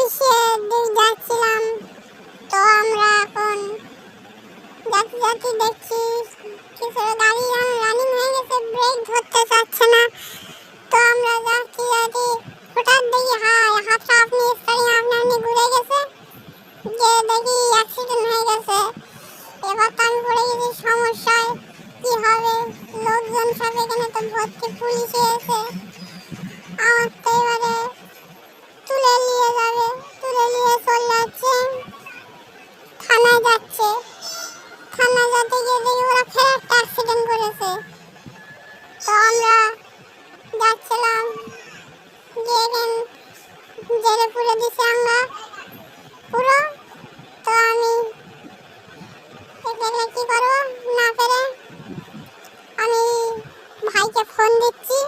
অফিসে যাচ্ছিলাম। তো আমরা এখন যাতে যাতে দেখছি কিছু গাড়ি রানিং হয়ে গেছে, ব্রেক ধরতে চাচ্ছে না। তো আমরা যাচ্ছি যাতে হঠাৎ দেখি হাফটা আপনি স্টারিং আপনি ঘুরে গেছে, গিয়ে দেখি অ্যাক্সিডেন্ট হয়ে গেছে। এবার তো আমি পড়ে গেছি সমস্যায়, কি হবে? লোকজন সব এখানে তো ভর্তি, পুলিশে এসে আমার তো এবারে তুলে নিয়ে যাবে, তুলে নিয়ে চলে যাচ্ছে, থানায় যাচ্ছে। থানায় যেতে গিয়ে দেখি ওরা ফের একটা অ্যাক্সিডেন্ট করেছে। তো আমরা যাচ্ছিলাম, গিয়ে জেলে পুরে দিছি আমরা পুরো। তো আমি এখানে কি করবো না পেরে আমি ভাইকে ফোন দিচ্ছি।